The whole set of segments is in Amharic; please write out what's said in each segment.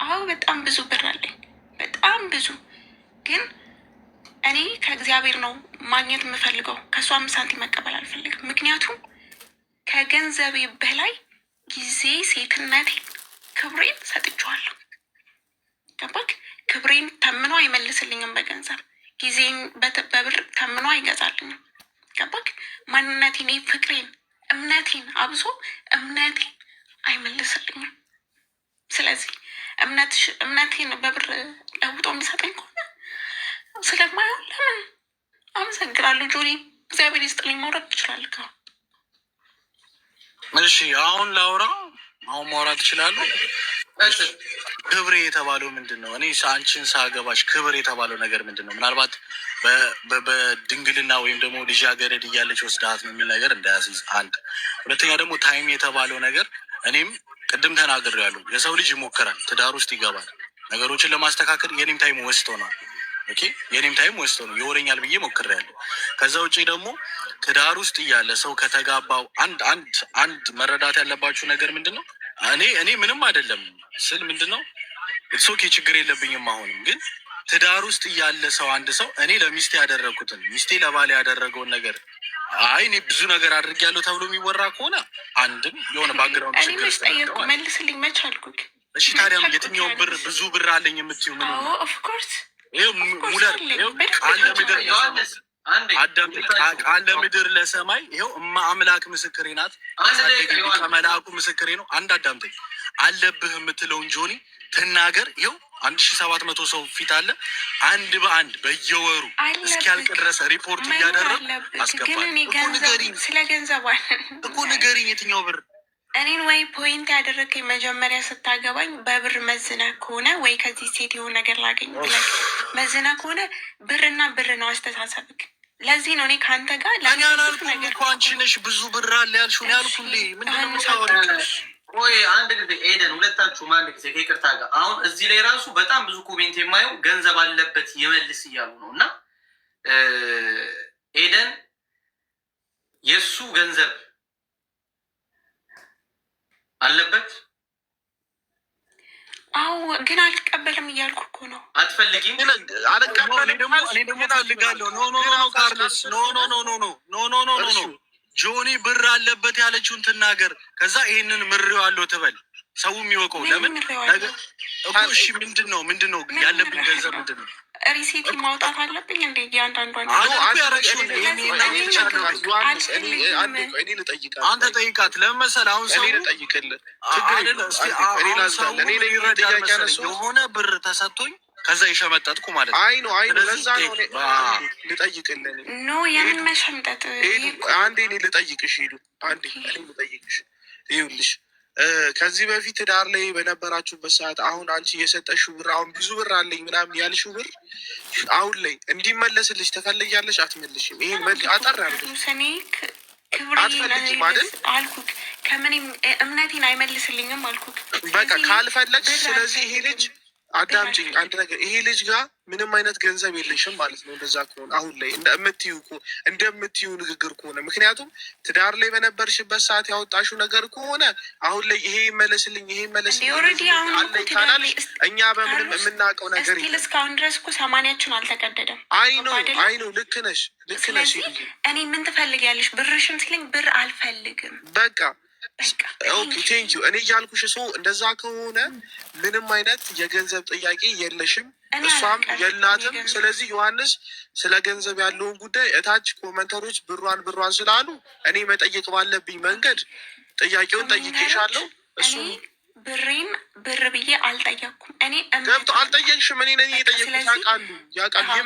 አዎ በጣም ብዙ ብር አለኝ፣ በጣም ብዙ። ግን እኔ ከእግዚአብሔር ነው ማግኘት የምፈልገው፣ ከእሷ 5 ሳንቲም መቀበል አልፈልግም። ምክንያቱም ከገንዘቤ በላይ ጊዜ፣ ሴትነቴ፣ ክብሬን ሰጥቼዋለሁ። ገባክ? ክብሬን ተምኖ አይመልስልኝም በገንዘብ ጊዜን በብር ተምኖ አይገዛልኝም። ገባክ? ማንነቴን፣ ፍቅሬን፣ እምነቴን አብሶ እምነቴን አይመልስልኝም። ስለዚህ እምነቴን በብር ለውጦ የሚሰጠኝ ከሆነ ስለማየው ለምን አመሰግናለሁ። ጆኒ እግዚአብሔር ይስጥልኝ። መውረድ ትችላለህ። እሺ አሁን ላውራ። አሁን ማውራት ትችላለህ። ክብሬ የተባለው ምንድን ነው? እኔ አንቺን ሳገባሽ ክብር የተባለው ነገር ምንድን ነው? ምናልባት በድንግልና ወይም ደግሞ ልጃገረድ እያለች ወስዳት ነው የሚል ነገር እንዳያስይዝ። አንድ ሁለተኛ ደግሞ ታይም የተባለው ነገር እኔም ቅድም ተናግሬያለሁ። የሰው ልጅ ይሞክራል፣ ትዳር ውስጥ ይገባል፣ ነገሮችን ለማስተካከል የኔም ታይም ወስቶ ነው። ኦኬ የኔም ታይም ወስቶ ነው ይወረኛል ብዬ ሞክሬያለሁ። ከዛ ውጭ ደግሞ ትዳር ውስጥ እያለ ሰው ከተጋባው አንድ መረዳት ያለባችሁ ነገር ምንድን ነው? እኔ ምንም አይደለም ስል ምንድን ነው ኦኬ ችግር የለብኝም። አሁንም ግን ትዳር ውስጥ እያለ ሰው አንድ ሰው እኔ ለሚስቴ ያደረግኩትን ሚስቴ ለባሌ ያደረገውን ነገር እኔ ብዙ ነገር አድርጌያለሁ ተብሎ የሚወራ ከሆነ አንድም የሆነ ባክግራውንድ ችግር ጠየቅኩ፣ መልስልኝ መች አልኩኝ። እሺ ታዲያ የትኛውን ብር ብዙ ብር አለኝ የምትይው ምን ነው? ኦፍኮርስ ይኸው ሙለር ቃለ ምድር ለሰማይ ይኸው እማ አምላክ ምስክሬ ናት፣ ከመልአኩ ምስክሬ ነው። አንድ አዳምጠኝ። አለብህ የምትለውን ጆኒ ትናገር። ይኸው 1700 ሰው ፊት አለ። አንድ በአንድ በየወሩ እስኪያልቅ ድረስ ሪፖርት እያደረግ አስገባል። ስለ ገንዘብ እኮ ንገሪኝ፣ የትኛው ብር? እኔን ወይ ፖይንት ያደረግከኝ መጀመሪያ ስታገባኝ በብር መዝነ ከሆነ ወይ ከዚህ ሴት የሆነ ነገር ላገኝ ብለህ መዝነ ከሆነ ብርና ብር ነው አስተሳሰብክ። ለዚህ ነው እኔ ከአንተ ጋር ነገር እኮ አንቺ ነሽ ብዙ ብር አለ ያልሽው ያልኩ እንዴ። ምንድነው የምታወሪው? ወይ አንድ ጊዜ ኤደን፣ ሁለታችሁም አንድ ጊዜ ከይቅርታ ጋር አሁን እዚህ ላይ ራሱ በጣም ብዙ ኮሜንት የማየው ገንዘብ አለበት ይመልስ እያሉ ነው። እና ኤደን የእሱ ገንዘብ አለበት። አዎ ግን አልቀበልም እያልኩ እኮ ነው። አትፈልጊም? አልቀበልም። እኔ ደግሞ ፈልጋለሁ። ኖ ካርሎስ፣ ኖ ጆኒ ብር አለበት ያለችውን ትናገር። ከዛ ይሄንን ምሬዋለሁ ትበል፣ ሰው የሚወቀው ለምን እኮ። እሺ ምንድን ነው ያለብኝ ገንዘብ ምንድን ነው? ሪሲቲ ማውጣት አለብኝ እንደ እያንዳንዷን አንተ ጠይቃት። ለምን መሰለህ አሁን ሰው የሆነ ብር ተሰጥቶኝ ከዛ የሸመጠጥኩ ማለት ነው። አይ ነው ለዛ ነው ልጠይቅልህ። ኖ የምን መሸምጠጥ? አንዴ እኔ ልጠይቅሽ ሄዱ፣ አንዴ እኔ ልጠይቅሽ። ይኸውልሽ ከዚህ በፊት ዳር ላይ በነበራችሁበት ሰዓት አሁን አንቺ የሰጠሽው ብር አሁን ብዙ ብር አለኝ ምናምን ያልሽው ብር አሁን ላይ እንዲመለስልሽ ትፈልጊያለሽ? አትመልሽም? ይሄን አጠር አድርገሽ አትፈልጊም አይደል አልኩክ። ከምንም እምነቴን አይመልስልኝም አልኩክ። በቃ ካልፈለግሽ ስለዚህ ይሄ ልጅ አዳምጪኝ፣ አንድ ነገር ይሄ ልጅ ጋር ምንም አይነት ገንዘብ የለሽም ማለት ነው። እንደዛ ከሆነ አሁን ላይ እንደምትዩ ንግግር ከሆነ ምክንያቱም ትዳር ላይ በነበርሽበት ሰዓት ያወጣሽው ነገር ከሆነ አሁን ላይ ይሄ ይመለስልኝ ይሄ ይመለስልኝ ካላልሽ እኛ በምንም የምናውቀው ነገር የለም። እስካሁን ድረስ እኮ ሰማንያችን አልተቀደደም። አይ ነው ልክ ነሽ። እኔ ምን ትፈልጊያለሽ? ብርሽን ሲለኝ ብር አልፈልግም በቃ ኦኬ ቴንኪዩ። እኔ እያልኩሽ ሰው እንደዛ ከሆነ ምንም አይነት የገንዘብ ጥያቄ የለሽም፣ እሷም የላትም። ስለዚህ ዮሐንስ ስለ ገንዘብ ያለውን ጉዳይ እታች ኮመንተሮች ብሯን ስላሉ እኔ መጠየቅ ባለብኝ መንገድ ጥያቄውን ጠይቄሻለሁ። እሱ ብሬን ብር ብዬ አልጠየቅኩም። እኔ ገብቶ አልጠየቅሽም። እኔ ነኝ የጠየቅኩት። ያውቃሉ።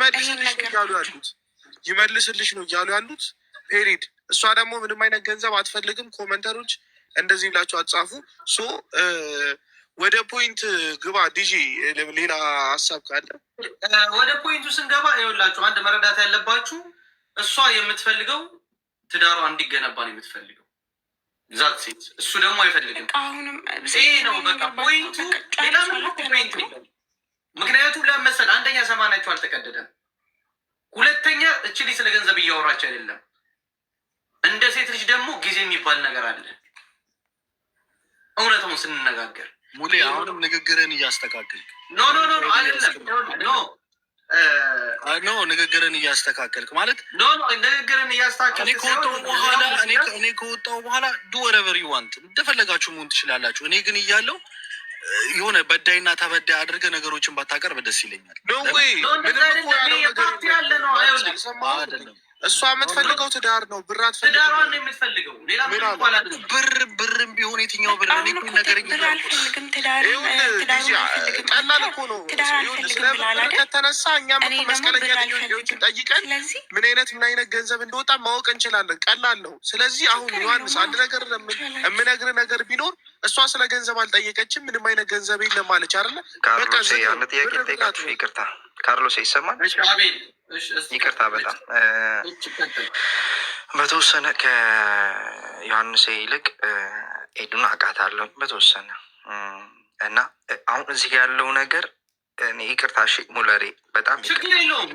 ይመልስልሽ ነው እያሉ ያሉት ፔሪድ። እሷ ደግሞ ምንም አይነት ገንዘብ አትፈልግም። ኮመንተሮች እንደዚህ ብላችሁ አትጻፉ። ሶ ወደ ፖይንት ግባ ዲጂ። ሌላ ሀሳብ ካለ ወደ ፖይንቱ ስንገባ ይኸውላችሁ አንድ መረዳት ያለባችሁ እሷ የምትፈልገው ትዳሯ እንዲገነባ ነው የምትፈልገው ዛት ሴት። እሱ ደግሞ አይፈልግም። ይሄ ነው በቃ ፖይንቱ። ሌላ ፖይንት የለም። ምክንያቱም ለመሰል አንደኛ ሰማናቸው አልተቀደደም፣ ሁለተኛ እችሊ ስለ ገንዘብ እያወራች አይደለም። እንደ ሴት ልጅ ደግሞ ጊዜ የሚባል ነገር አለ። እውነቱን ስንነጋገር ሙሌ አሁንም ንግግርን እያስተካከልክ ኖ አይደለም ኖ ንግግርን እያስተካከልክ ማለት ንግግርን እያስተካከልክ እኔ ከወጣሁ በኋላ ዱ ወረቨር ዩ ዋንት እንደፈለጋችሁ መሆን ትችላላችሁ። እኔ ግን እያለሁ የሆነ በዳይና ተበዳይ አድርገህ ነገሮችን ባታቀርብ ደስ ይለኛል። እሷ የምትፈልገው ትዳር ነው፣ ብር ትዳሯን ነው የምትፈልገው። ሌላ ብርም ቢሆን የትኛው ብር ነገር ቀላል እኮ ነው። ከተነሳ እኛም መስቀለኛ ልጆችን ጠይቀን ምን አይነት ገንዘብ እንደወጣ ማወቅ እንችላለን። ቀላል ነው። ስለዚህ አሁን ዮሐንስ አንድ ነገር የምነግርህ ነገር ቢኖር እሷ ስለ ገንዘብ አልጠየቀችም። ምንም አይነት ገንዘብ የለም አለች አይደለ? ካርሎስ አንድ ጥያቄ ጠይቃችሁ። ይቅርታ ካርሎስ ይሰማል? ይቅርታ በጣም በተወሰነ ከዮሐንስ ይልቅ ኤዱን አውቃታለሁ በተወሰነ እና አሁን እዚህ ጋር ያለው ነገር እኔ ይቅርታ እሺ ሙለሬ በጣም ችግር የለውም።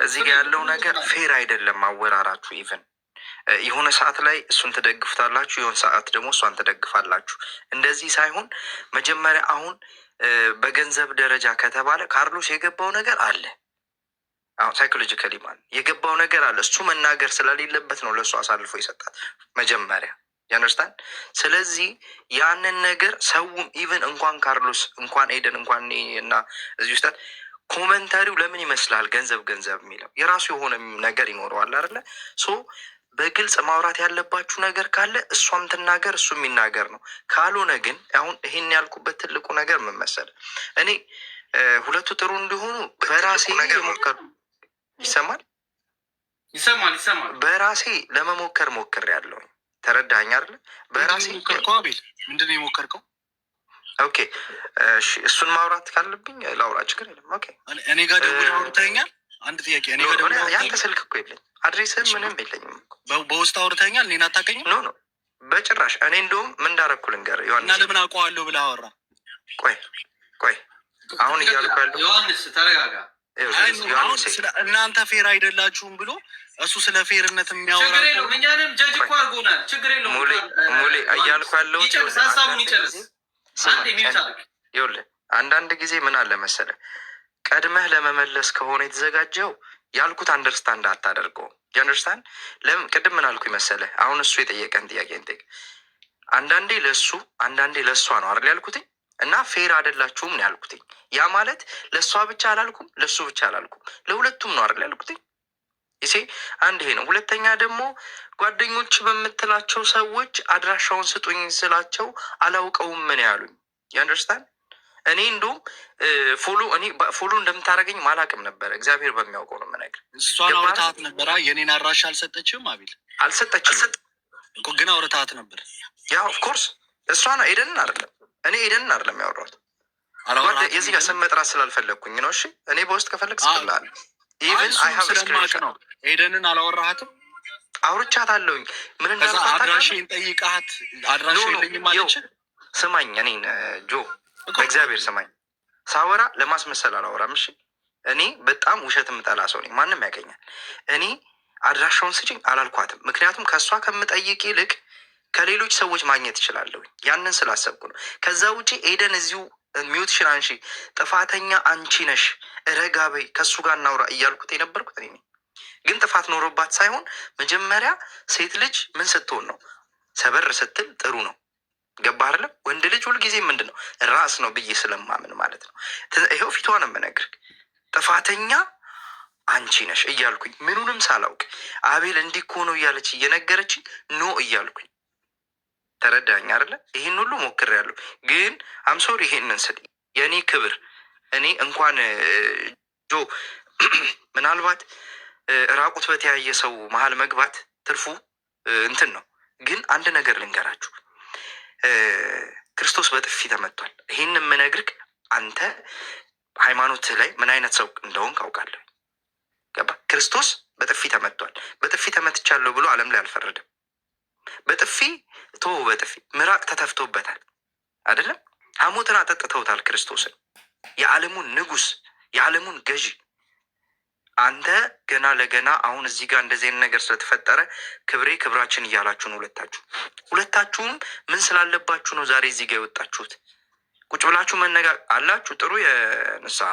እዚህ ጋር ያለው ነገር ፌር አይደለም አወራራችሁ። ኢቨን የሆነ ሰዓት ላይ እሱን ትደግፉታላችሁ፣ የሆነ ሰዓት ደግሞ እሷን ትደግፋላችሁ። እንደዚህ ሳይሆን መጀመሪያ አሁን በገንዘብ ደረጃ ከተባለ ካርሎስ የገባው ነገር አለ። አሁን ሳይኮሎጂካሊ ማለት የገባው ነገር አለ። እሱ መናገር ስለሌለበት ነው ለእሱ አሳልፎ ይሰጣል መጀመሪያ ያንደርስታንድ። ስለዚህ ያንን ነገር ሰውም ኢቨን እንኳን ካርሎስ እንኳን ኤደን እንኳን እና እዚህ ውስጥ ኮመንታሪው ለምን ይመስላል ገንዘብ የሚለው የራሱ የሆነ ነገር ይኖረዋል አይደለ? ሶ በግልጽ ማውራት ያለባችሁ ነገር ካለ እሷም ትናገር እሱ የሚናገር ነው። ካልሆነ ግን አሁን ይሄን ያልኩበት ትልቁ ነገር ምን መሰለህ፣ እኔ ሁለቱ ጥሩ እንዲሆኑ በራሴ የሞከሩ ይሰማል በራሴ ለመሞከር ሞክሬያለሁ። ተረዳኸኝ አይደለ? በራሴ ምንድን ነው የሞከርከው? ኦኬ እሱን ማውራት ካለብኝ ላውራ፣ ችግር የለም። ኦኬ እኔ ጋር ደውለህ አውርተኸኛል? አንድ ጥያቄ እኔ ጋር ደውለህ ያንተ ስልክ እኮ የለኝም፣ አድሬስህም ምንም የለኝም። በውስጥ አውርተኸኛል? እኔን አታውቀኝም? ኖ በጭራሽ። እኔ እንደውም ምን እንዳደረኩ ልንገርህ ዮሐንስ። እና ለምን አውቀዋለሁ ብለህ አወራ? ቆይ አሁን እያልኩ ያለው ዮሐንስ ተረጋጋ። እናንተ ፌር አይደላችሁም ብሎ እሱ ስለ ፌርነት የሚያወራ እኛንም ጀጅ እኮ አድርጎናል። ችግር የለውም ሙሌ እያልኩ ያለው ሀሳቡን ይጨርስ። ይኸውልህ አንዳንድ ጊዜ ምን አለ መሰለህ፣ ቀድመህ ለመመለስ ከሆነ የተዘጋጀው ያልኩት አንደርስታንድ አታደርገውም። የአንደርስታንድ ለምን ቅድም ምን አልኩኝ መሰለህ፣ አሁን እሱ የጠየቀን ጥያቄ እንጠይቅ። አንዳንዴ ለእሱ አንዳንዴ ለእሷ ነው አይደል ያልኩትኝ፣ እና ፌር አይደላችሁም ነው ያልኩትኝ። ያ ማለት ለእሷ ብቻ አላልኩም፣ ለእሱ ብቻ አላልኩም፣ ለሁለቱም ነው አይደል ያልኩትኝ። ይሴ አንድ ይሄ ነው። ሁለተኛ ደግሞ ጓደኞች በምትላቸው ሰዎች አድራሻውን ስጡኝ ስላቸው አላውቀውም ምን ያሉኝ። የአንደርስታንድ እኔ እንደውም ፎሎ እንደምታደርገኝ ማላቅም ነበረ። እግዚአብሔር በሚያውቀው ነው የምነግርህ። እሷን አውርታት ነበራ። የኔን አድራሻ አልሰጠችም። አቤል አልሰጠችም ግን አውርታት ነበር። ያ ኦፍኮርስ እሷ ነው ኤደንን አይደለም። እኔ ኤደንን አይደለም ያወራሁት። የዚህ ጋር ስም መጥራት ስላልፈለግኩኝ ነው። እሺ እኔ በውስጥ ከፈለግ ስላለ ኢቨን አይ ሀቭ ስክሪንሾት ነው። ኤደንን አላወራሃትም? አውርቻታለሁኝ። ምን እንዳልኳት አድራሻዬን ጠይቃት አድራሻ የለኝም አለች። ስማኝ እኔን ጆ በእግዚአብሔር ስማኝ፣ ሳወራ ለማስመሰል አላወራም። እሺ እኔ በጣም ውሸት የምጠላ ሰው ነኝ። ማንም ያገኛል። እኔ አድራሻውን ስጭኝ አላልኳትም። ምክንያቱም ከእሷ ከምጠይቅ ይልቅ ከሌሎች ሰዎች ማግኘት ይችላለሁ። ያንን ስላሰብኩ ነው። ከዛ ውጪ ኤደን እዚሁ ሚውትሽን አንሺ፣ ጥፋተኛ አንቺ ነሽ፣ ረጋ በይ፣ ከእሱ ጋር እናውራ እያልኩት የነበርኩት እኔ ነኝ። ግን ጥፋት ኖሮባት ሳይሆን መጀመሪያ ሴት ልጅ ምን ስትሆን ነው ሰበር ስትል ጥሩ ነው። ገባህ አይደለም? ወንድ ልጅ ሁልጊዜ ምንድን ነው ራስ ነው ብዬ ስለማምን ማለት ነው። ይኸው ፊቷን የምነግርህ ጥፋተኛ አንቺ ነሽ እያልኩኝ ምኑንም ሳላውቅ አቤል እንዲህ እኮ ነው እያለች እየነገረችኝ ኖ እያልኩኝ ተረዳኝ አይደለ? ይህን ሁሉ ሞክሬያለሁ። ግን አምሶሪ ይሄንን ስል የእኔ ክብር እኔ እንኳን ጆ ምናልባት ራቁት በተያየ ሰው መሀል መግባት ትርፉ እንትን ነው። ግን አንድ ነገር ልንገራችሁ፣ ክርስቶስ በጥፊ ተመቷል። ይህን የምነግርህ አንተ ሃይማኖትህ ላይ ምን አይነት ሰው እንደሆን ካውቃለሁ። ገባ? ክርስቶስ በጥፊ ተመቷል። በጥፊ ተመትቻለሁ ብሎ ዓለም ላይ አልፈረድም። በጥፊ በጥፊ ምራቅ ተተፍቶበታል አይደለም? ሐሞትን አጠጥተውታል ክርስቶስን፣ የዓለሙን ንጉስ፣ የዓለሙን ገዢ። አንተ ገና ለገና አሁን እዚህ ጋር እንደዚህ አይነት ነገር ስለተፈጠረ ክብሬ ክብራችን እያላችሁ ነው። ሁለታችሁም ምን ስላለባችሁ ነው ዛሬ እዚህ ጋር የወጣችሁት? ቁጭ ብላችሁ መነጋገር አላችሁ። ጥሩ የንስሐ